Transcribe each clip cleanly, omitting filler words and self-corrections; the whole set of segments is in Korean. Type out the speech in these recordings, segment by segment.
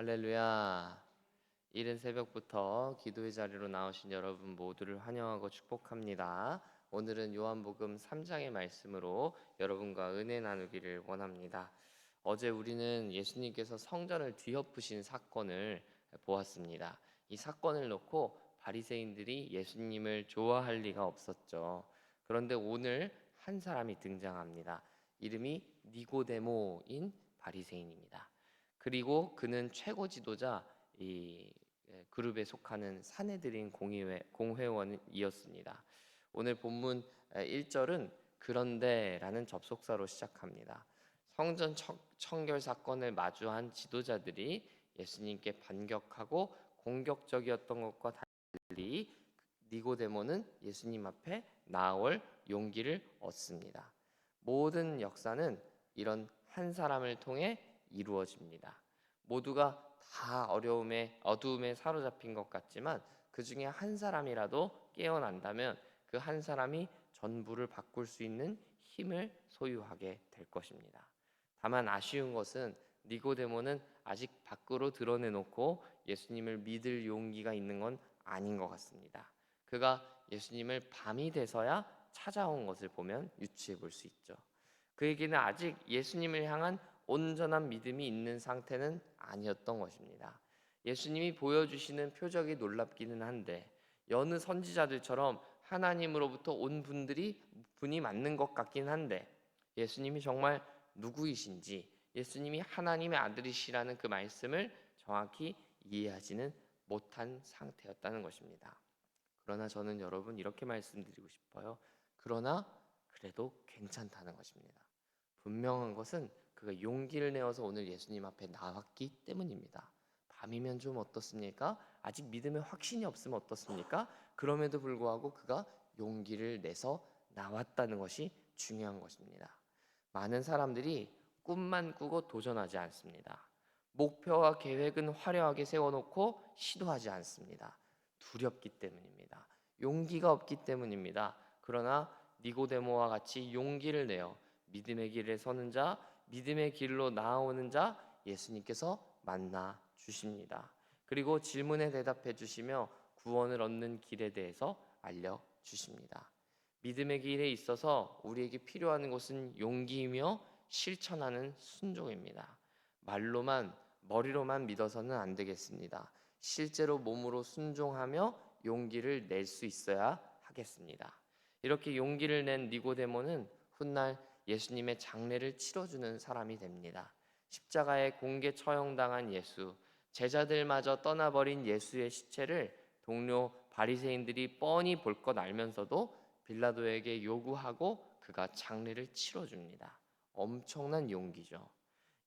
할렐루야. 이른 새벽부터 기도의 자리로 나오신 여러분 모두를 환영하고 축복합니다. 오늘은 요한복음 3장의 말씀으로 여러분과 은혜 나누기를 원합니다. 어제 우리는 예수님께서 성전을 뒤엎으신 사건을 보았습니다. 이 사건을 놓고 바리새인들이 예수님을 좋아할 리가 없었죠. 그런데 오늘 한 사람이 등장합니다. 이름이 니고데모인 바리새인입니다. 그리고 그는 최고 지도자 이 그룹에 속하는 사내들인 공회원이었습니다. 오늘 본문 1절은 그런데라는 접속사로 시작합니다. 성전 청결 사건을 마주한 지도자들이 예수님께 반격하고 공격적이었던 것과 달리 니고데모는 예수님 앞에 나올 용기를 얻습니다. 모든 역사는 이런 한 사람을 통해 이루어집니다. 모두가 다 어두움에 사로잡힌 것 같지만 그 중에 한 사람이라도 깨어난다면 그 한 사람이 전부를 바꿀 수 있는 힘을 소유하게 될 것입니다. 다만 아쉬운 것은 니고데모는 아직 밖으로 드러내놓고 예수님을 믿을 용기가 있는 건 아닌 것 같습니다. 그가 예수님을 밤이 돼서야 찾아온 것을 보면 유추해 볼 수 있죠. 그에게는 아직 예수님을 향한 온전한 믿음이 있는 상태는 아니었던 것입니다. 예수님이 보여주시는 표적이 놀랍기는 한데 여느 선지자들처럼 하나님으로부터 온 분이 맞는 것 같긴 한데 예수님이 정말 누구이신지 예수님이 하나님의 아들이시라는 그 말씀을 정확히 이해하지는 못한 상태였다는 것입니다. 그러나 저는 여러분 이렇게 말씀드리고 싶어요. 그러나 그래도 괜찮다는 것입니다. 분명한 것은 그가 용기를 내어서 오늘 예수님 앞에 나왔기 때문입니다. 밤이면 좀 어떻습니까? 아직 믿음에 확신이 없으면 어떻습니까? 그럼에도 불구하고 그가 용기를 내서 나왔다는 것이 중요한 것입니다. 많은 사람들이 꿈만 꾸고 도전하지 않습니다. 목표와 계획은 화려하게 세워놓고 시도하지 않습니다. 두렵기 때문입니다. 용기가 없기 때문입니다. 그러나 니고데모와 같이 용기를 내어 믿음의 길에 서는 자, 믿음의 길로 나아오는 자 예수님께서 만나 주십니다. 그리고 질문에 대답해 주시며 구원을 얻는 길에 대해서 알려 주십니다. 믿음의 길에 있어서 우리에게 필요한 것은 용기이며 실천하는 순종입니다. 머리로만 믿어서는 안 되겠습니다. 실제로 몸으로 순종하며 용기를 낼 수 있어야 하겠습니다. 이렇게 용기를 낸 니고데모는 훗날 예수님의 장례를 치러주는 사람이 됩니다. 십자가에 공개 처형당한 예수, 제자들마저 떠나버린 예수의 시체를 동료 바리새인들이 뻔히 볼 것 알면서도 빌라도에게 요구하고 그가 장례를 치러줍니다. 엄청난 용기죠.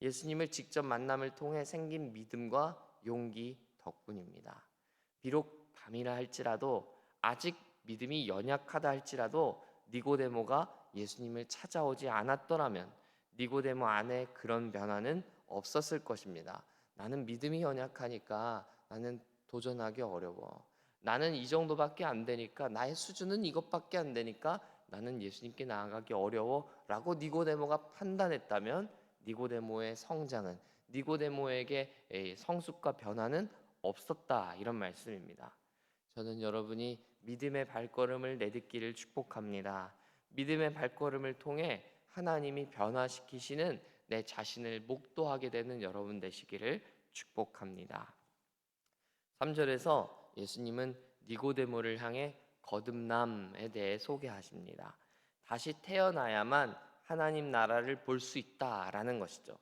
예수님을 직접 만남을 통해 생긴 믿음과 용기 덕분입니다. 비록 밤이라 할지라도 아직 믿음이 연약하다 할지라도 니고데모가 예수님을 찾아오지 않았더라면 니고데모 안에 그런 변화는 없었을 것입니다. 나는 믿음이 연약하니까 나는 도전하기 어려워. 나는 이 정도밖에 안 되니까 나의 수준은 이것밖에 안 되니까 나는 예수님께 나아가기 어려워 라고 니고데모가 판단했다면 니고데모의 성장은 니고데모에게 성숙과 변화는 없었다 이런 말씀입니다. 저는 여러분이 믿음의 발걸음을 내딛기를 축복합니다. 믿음의 발걸음을 통해 하나님이 변화시키시는 내 자신을 목도하게 되는 여러분 되시기를 축복합니다. 3절에서 예수님은 니고데모를 향해 거듭남에 대해 소개하십니다. 다시 태어나야만 하나님 나라를 볼 수 있다라는 것이죠.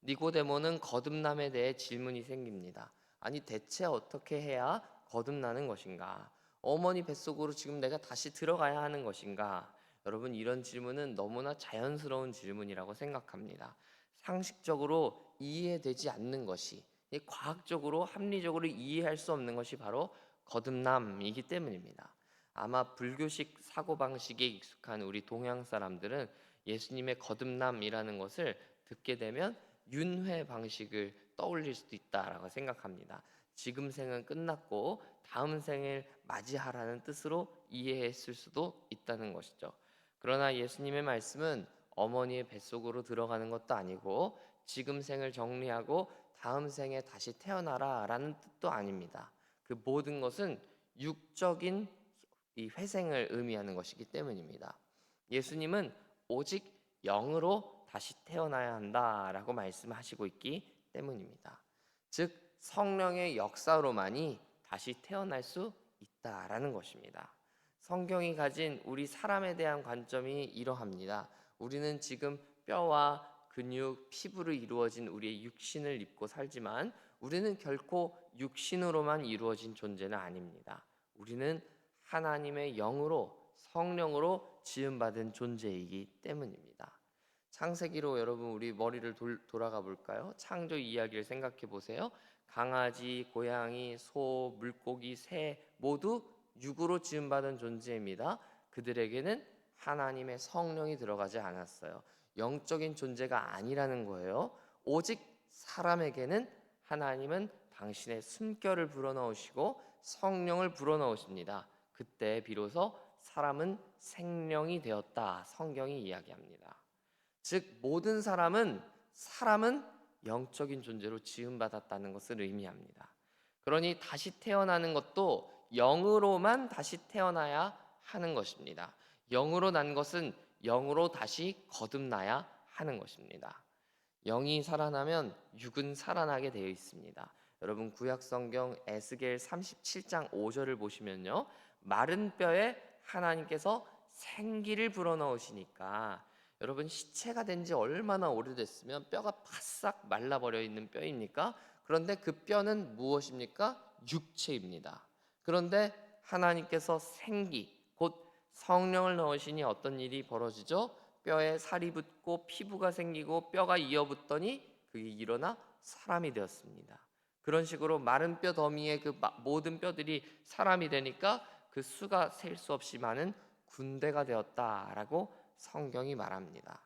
니고데모는 거듭남에 대해 질문이 생깁니다. 아니 대체 어떻게 해야 거듭나는 것인가? 어머니 뱃속으로 지금 내가 다시 들어가야 하는 것인가? 여러분 이런 질문은 너무나 자연스러운 질문이라고 생각합니다. 상식적으로 이해되지 않는 것이 과학적으로 합리적으로 이해할 수 없는 것이 바로 거듭남이기 때문입니다. 아마 불교식 사고방식에 익숙한 우리 동양 사람들은 예수님의 거듭남이라는 것을 듣게 되면 윤회 방식을 떠올릴 수도 있다라고 생각합니다. 지금 생은 끝났고 다음 생을 맞이하라는 뜻으로 이해했을 수도 있다는 것이죠. 그러나 예수님의 말씀은 어머니의 뱃속으로 들어가는 것도 아니고 지금 생을 정리하고 다음 생에 다시 태어나라라는 뜻도 아닙니다. 그 모든 것은 육적인 이 회생을 의미하는 것이기 때문입니다. 예수님은 오직 영으로 다시 태어나야 한다라고 말씀하시고 있기 때문입니다. 즉 성령의 역사로만이 다시 태어날 수 있다라는 것입니다. 성경이 가진 우리 사람에 대한 관점이 이러합니다. 우리는 지금 뼈와 근육, 피부로 이루어진 우리의 육신을 입고 살지만 우리는 결코 육신으로만 이루어진 존재는 아닙니다. 우리는 하나님의 영으로 성령으로 지음받은 존재이기 때문입니다. 창세기로 여러분 우리 머리를 돌아가 볼까요? 창조 이야기를 생각해 보세요. 강아지, 고양이, 소, 물고기, 새 모두 육으로 지음받은 존재입니다. 그들에게는 하나님의 성령이 들어가지 않았어요. 영적인 존재가 아니라는 거예요. 오직 사람에게는 하나님은 당신의 숨결을 불어넣으시고 성령을 불어넣으십니다. 그때 비로소 사람은 생명이 되었다. 성경이 이야기합니다. 즉 모든 사람은 영적인 존재로 지음받았다는 것을 의미합니다. 그러니 다시 태어나는 것도 영으로만 다시 태어나야 하는 것입니다. 영으로 난 것은 영으로 다시 거듭나야 하는 것입니다. 영이 살아나면 육은 살아나게 되어 있습니다. 여러분 구약 성경 에스겔 37장 5절을 보시면요. 마른 뼈에 하나님께서 생기를 불어넣으시니까 여러분 시체가 된 지 얼마나 오래됐으면 뼈가 바싹 말라버려 있는 뼈입니까? 그런데 그 뼈는 무엇입니까? 육체입니다. 그런데 하나님께서 생기, 곧 성령을 넣으시니 어떤 일이 벌어지죠? 뼈에 살이 붙고 피부가 생기고 뼈가 이어붙더니 그게 일어나 사람이 되었습니다. 그런 식으로 마른 뼈 더미에 그 모든 뼈들이 사람이 되니까 그 수가 셀 수 없이 많은 군대가 되었다라고 성경이 말합니다.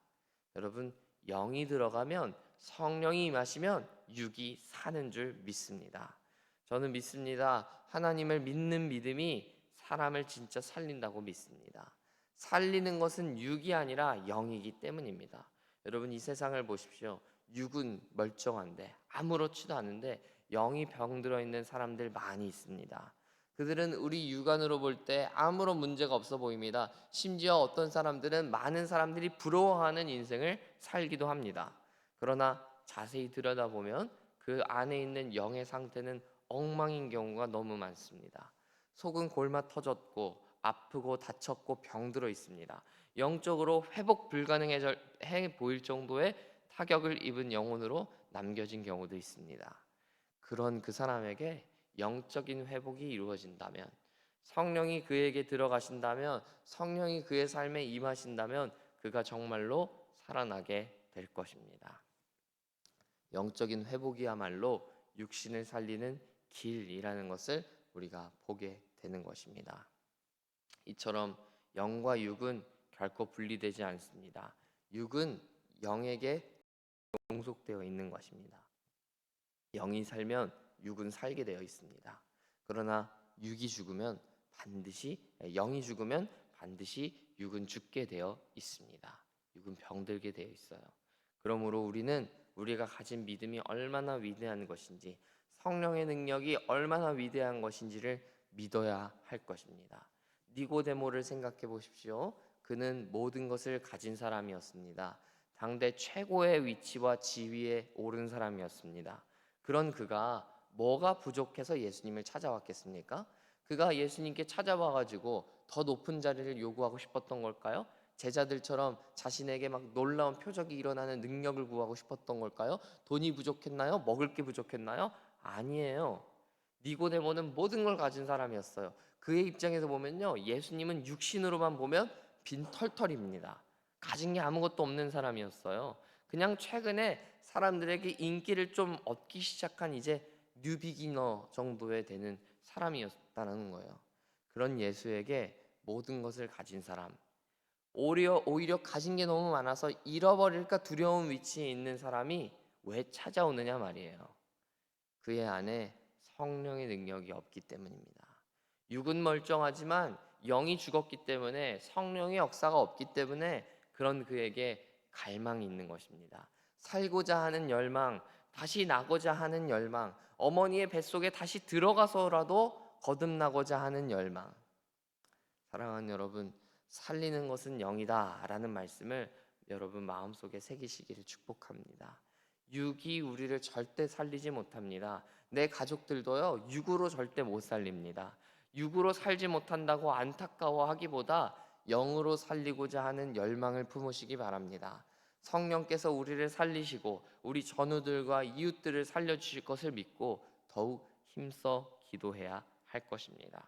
여러분 영이 들어가면 성령이 임하시면 육이 사는 줄 믿습니다. 저는 믿습니다. 하나님을 믿는 믿음이 사람을 진짜 살린다고 믿습니다. 살리는 것은 육이 아니라 영이기 때문입니다. 여러분 이 세상을 보십시오. 육은 멀쩡한데 아무렇지도 않은데 영이 병들어 있는 사람들 많이 있습니다. 그들은 우리 육안으로 볼 때 아무런 문제가 없어 보입니다. 심지어 어떤 사람들은 많은 사람들이 부러워하는 인생을 살기도 합니다. 그러나 자세히 들여다보면 그 안에 있는 영의 상태는 엉망인 경우가 너무 많습니다. 속은 골마 터졌고 아프고 다쳤고 병들어 있습니다. 영적으로 회복 불가능해 보일 정도의 타격을 입은 영혼으로 남겨진 경우도 있습니다. 그런 그 사람에게 영적인 회복이 이루어진다면, 성령이 그에게 들어가신다면, 성령이 그의 삶에 임하신다면 그가 정말로 살아나게 될 것입니다. 영적인 회복이야말로 육신을 살리는 길이라는 것을 우리가 보게 되는 것입니다. 이처럼 영과 육은 결코 분리되지 않습니다. 육은 영에게 종속되어 있는 것입니다. 영이 살면 육은 살게 되어 있습니다. 그러나 영이 죽으면 반드시 육은 죽게 되어 있습니다. 육은 병들게 되어 있어요. 그러므로 우리는 우리가 가진 믿음이 얼마나 위대한 것인지, 성령의 능력이 얼마나 위대한 것인지를 믿어야 할 것입니다. 니고데모를 생각해 보십시오. 그는 모든 것을 가진 사람이었습니다. 당대 최고의 위치와 지위에 오른 사람이었습니다. 그런 그가 뭐가 부족해서 예수님을 찾아왔겠습니까? 그가 예수님께 찾아와가지고 더 높은 자리를 요구하고 싶었던 걸까요? 제자들처럼 자신에게 막 놀라운 표적이 일어나는 능력을 구하고 싶었던 걸까요? 돈이 부족했나요? 먹을 게 부족했나요? 아니에요. 니고데모는 모든 걸 가진 사람이었어요. 그의 입장에서 보면요, 예수님은 육신으로만 보면 빈털털입니다. 가진 게 아무것도 없는 사람이었어요. 그냥 최근에 사람들에게 인기를 좀 얻기 시작한 이제 뉴비기너 정도에 되는 사람이었다는 거예요. 그런 예수에게 모든 것을 가진 사람, 오히려 가진 게 너무 많아서 잃어버릴까 두려운 위치에 있는 사람이 왜 찾아오느냐 말이에요. 그의 안에 성령의 능력이 없기 때문입니다. 육은 멀쩡하지만 영이 죽었기 때문에, 성령의 역사가 없기 때문에 그런 그에게 갈망이 있는 것입니다. 살고자 하는 열망, 다시 나고자 하는 열망, 어머니의 뱃속에 다시 들어가서라도 거듭나고자 하는 열망. 사랑하는 여러분, 살리는 것은 영이다라는 말씀을 여러분 마음속에 새기시기를 축복합니다. 육이 우리를 절대 살리지 못합니다. 내 가족들도요, 육으로 절대 못 살립니다. 육으로 살지 못한다고 안타까워하기보다 영으로 살리고자 하는 열망을 품으시기 바랍니다. 성령께서 우리를 살리시고 우리 전우들과 이웃들을 살려주실 것을 믿고 더욱 힘써 기도해야 할 것입니다.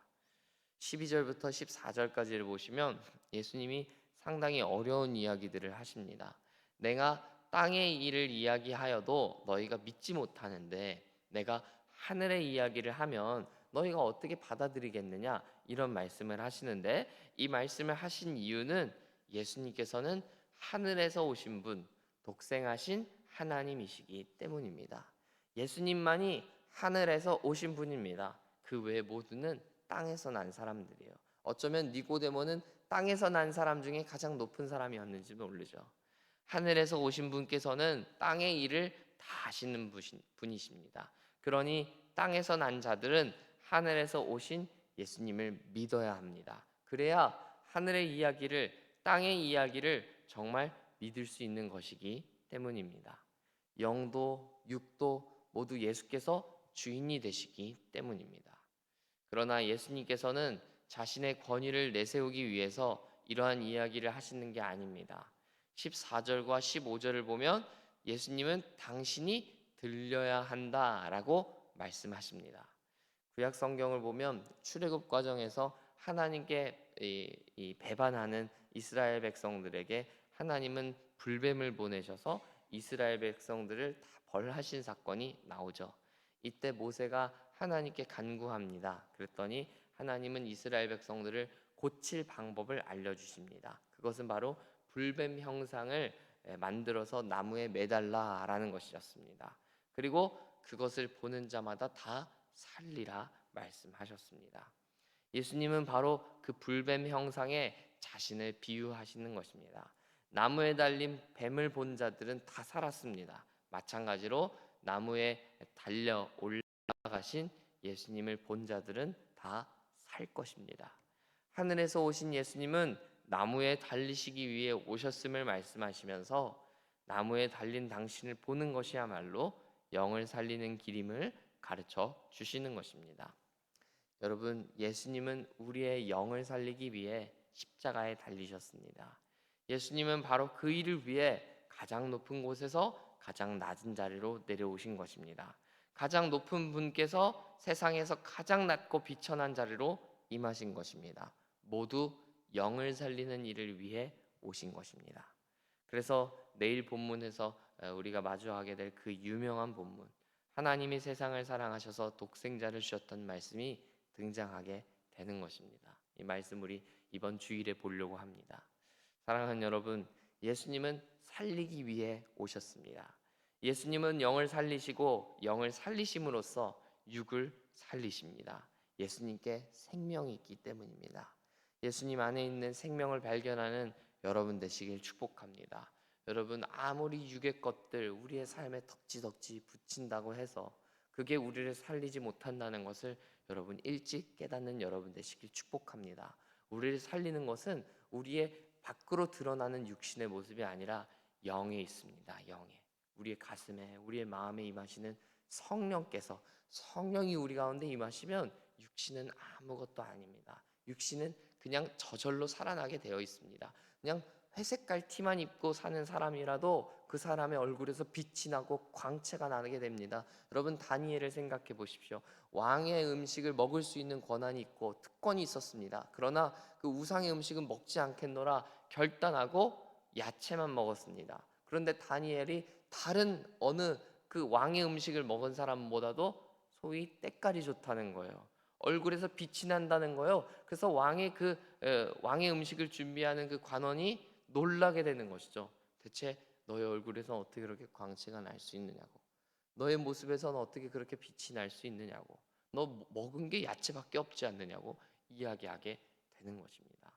12절부터 14절까지를 보시면 예수님이 상당히 어려운 이야기들을 하십니다. 내가 땅의 일을 이야기하여도 너희가 믿지 못하는데 내가 하늘의 이야기를 하면 너희가 어떻게 받아들이겠느냐, 이런 말씀을 하시는데, 이 말씀을 하신 이유는 예수님께서는 하늘에서 오신 분, 독생하신 하나님이시기 때문입니다. 예수님만이 하늘에서 오신 분입니다. 그 외 모두는 땅에서 난 사람들이에요. 어쩌면 니고데모는 땅에서 난 사람 중에 가장 높은 사람이었는지 모르죠. 하늘에서 오신 분께서는 땅의 일을 다 하시는 분이십니다. 그러니 땅에서 난 자들은 하늘에서 오신 예수님을 믿어야 합니다. 그래야 하늘의 이야기를, 땅의 이야기를 정말 믿을 수 있는 것이기 때문입니다. 영도 육도 모두 예수께서 주인이 되시기 때문입니다. 그러나 예수님께서는 자신의 권위를 내세우기 위해서 이러한 이야기를 하시는 게 아닙니다. 14절과 15절을 보면 예수님은 당신이 들려야 한다라고 말씀하십니다. 구약 성경을 보면 출애굽 과정에서 하나님께 배반하는 이스라엘 백성들에게 하나님은 불뱀을 보내셔서 이스라엘 백성들을 다 벌하신 사건이 나오죠. 이때 모세가 하나님께 간구합니다. 그랬더니 하나님은 이스라엘 백성들을 고칠 방법을 알려주십니다. 그것은 바로 불뱀 형상을 만들어서 나무에 매달라라는 것이었습니다. 그리고 그것을 보는 자마다 다 살리라 말씀하셨습니다. 예수님은 바로 그 불뱀 형상에 자신을 비유하시는 것입니다. 나무에 달린 뱀을 본 자들은 다 살았습니다. 마찬가지로 나무에 달려 올라가신 예수님을 본 자들은 다 살 것입니다. 하늘에서 오신 예수님은 나무에 달리시기 위해 오셨음을 말씀하시면서 나무에 달린 당신을 보는 것이야말로 영을 살리는 길임을 가르쳐 주시는 것입니다. 여러분, 예수님은 우리의 영을 살리기 위해 십자가에 달리셨습니다. 예수님은 바로 그 일을 위해 가장 높은 곳에서 가장 낮은 자리로 내려오신 것입니다. 가장 높은 분께서 세상에서 가장 낮고 비천한 자리로 임하신 것입니다. 모두 영을 살리는 일을 위해 오신 것입니다. 그래서 내일 본문에서 우리가 마주하게 될 그 유명한 본문, 하나님이 세상을 사랑하셔서 독생자를 주셨던 말씀이 등장하게 되는 것입니다. 이 말씀 우리 이번 주일에 보려고 합니다. 사랑하는 여러분, 예수님은 살리기 위해 오셨습니다. 예수님은 영을 살리시고 영을 살리심으로써 육을 살리십니다. 예수님께 생명이 있기 때문입니다. 예수님 안에 있는 생명을 발견하는 여러분 되시길 축복합니다. 여러분, 아무리 육의 것들 우리의 삶에 덕지덕지 붙인다고 해서 그게 우리를 살리지 못한다는 것을 여러분 일찍 깨닫는 여러분 되시길 축복합니다. 우리를 살리는 것은 우리의 밖으로 드러나는 육신의 모습이 아니라 영에 있습니다. 영에, 우리의 가슴에, 우리의 마음에 임하시는 성령께서, 성령이 우리 가운데 임하시면 육신은 아무것도 아닙니다. 육신은 그냥 저절로 살아나게 되어 있습니다. 그냥 회색깔 티만 입고 사는 사람이라도 그 사람의 얼굴에서 빛이 나고 광채가 나게 됩니다. 여러분, 다니엘을 생각해 보십시오. 왕의 음식을 먹을 수 있는 권한이 있고 특권이 있었습니다. 그러나 그 우상의 음식은 먹지 않겠노라 결단하고 야채만 먹었습니다. 그런데 다니엘이 다른 어느 그 왕의 음식을 먹은 사람보다도 소위 때깔이 좋다는 거예요. 얼굴에서 빛이 난다는 거예요. 그래서 왕의 음식을 준비하는 그 관원이 놀라게 되는 것이죠. 대체 너의 얼굴에서 어떻게 그렇게 광채가 날 수 있느냐고, 너의 모습에서는 어떻게 그렇게 빛이 날 수 있느냐고, 너 먹은 게 야채밖에 없지 않느냐고 이야기하게 되는 것입니다.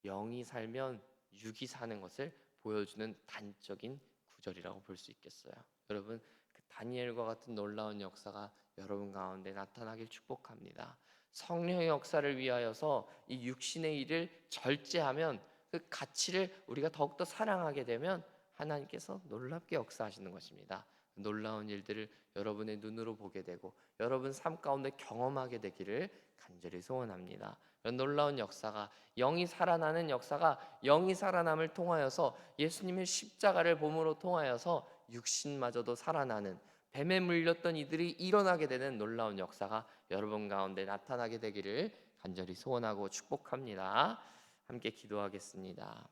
영이 살면 육이 사는 것을 보여주는 단적인 구절이라고 볼 수 있겠어요. 여러분, 그 다니엘과 같은 놀라운 역사가 여러분 가운데 나타나길 축복합니다. 성령의 역사를 위하여서 이 육신의 일을 절제하면 그 가치를 우리가 더욱더 사랑하게 되면 하나님께서 놀랍게 역사하시는 것입니다. 놀라운 일들을 여러분의 눈으로 보게 되고 여러분 삶 가운데 경험하게 되기를 간절히 소원합니다. 이런 놀라운 역사가, 영이 살아나는 역사가, 영이 살아남을 통하여서 예수님의 십자가를 봄으로 통하여서 육신마저도 살아나는, 뱀에 물렸던 이들이 일어나게 되는 놀라운 역사가 여러분 가운데 나타나게 되기를 간절히 소원하고 축복합니다. 함께 기도하겠습니다.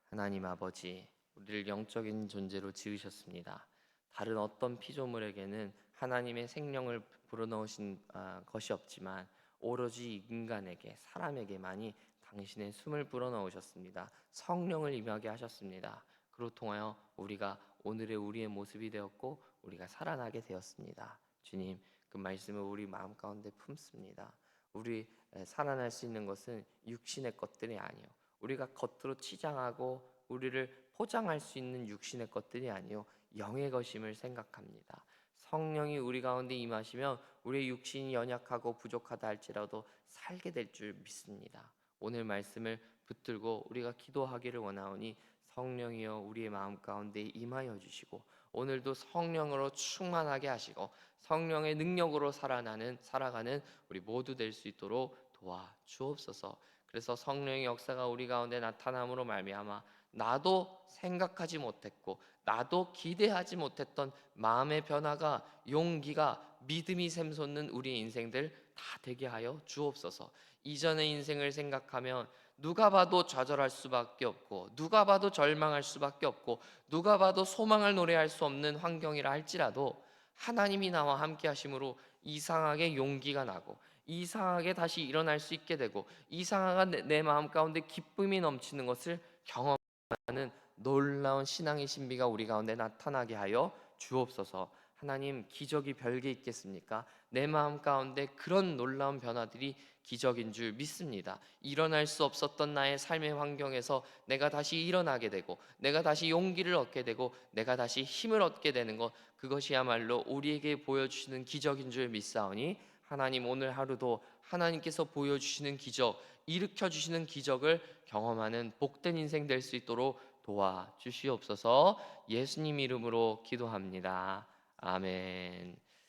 하나님 아버지, 우리를 영적인 존재로 지으셨습니다. 다른 어떤 피조물에게는 하나님의 생명을 불어넣으신 것이 없지만 오로지 인간에게, 사람에게만이 당신의 숨을 불어넣으셨습니다. 성령을 임하게 하셨습니다. 그로 통하여 우리가 오늘의 우리의 모습이 되었고 우리가 살아나게 되었습니다. 주님, 그 말씀을 우리 마음 가운데 품습니다. 우리 살아날 수 있는 것은 육신의 것들이 아니요, 우리가 겉으로 치장하고 우리를 포장할 수 있는 육신의 것들이 아니요 영의 것임을 생각합니다. 성령이 우리 가운데 임하시면 우리의 육신이 연약하고 부족하다 할지라도 살게 될 줄 믿습니다. 오늘 말씀을 붙들고 우리가 기도하기를 원하오니 성령이여 우리의 마음 가운데 임하여 주시고 오늘도 성령으로 충만하게 하시고 성령의 능력으로 살아가는 우리 모두 될 수 있도록 도와 주옵소서. 그래서 성령의 역사가 우리 가운데 나타남으로 말미암아 나도 생각하지 못했고 나도 기대하지 못했던 마음의 변화가, 용기가, 믿음이 샘솟는 우리의 인생들 다 되게 하여 주옵소서. 이전의 인생을 생각하면 누가 봐도 좌절할 수밖에 없고 누가 봐도 절망할 수밖에 없고 누가 봐도 소망을 노래할 수 없는 환경이라 할지라도 하나님이 나와 함께 하심으로 이상하게 용기가 나고 이상하게 다시 일어날 수 있게 되고 이상하게 내 마음 가운데 기쁨이 넘치는 것을 경험하는 놀라운 신앙의 신비가 우리 가운데 나타나게 하여 주옵소서. 하나님, 기적이 별게 있겠습니까? 내 마음 가운데 그런 놀라운 변화들이 기적인 줄 믿습니다. 일어날 수 없었던 나의 삶의 환경에서 내가 다시 일어나게 되고 내가 다시 용기를 얻게 되고 내가 다시 힘을 얻게 되는 것, 그것이야말로 우리에게 보여주시는 기적인 줄 믿사오니 하나님, 오늘 하루도 하나님께서 보여주시는 기적, 일으켜주시는 기적을 경험하는 복된 인생 될 수 있도록 도와주시옵소서. 예수님 이름으로 기도합니다. 아멘.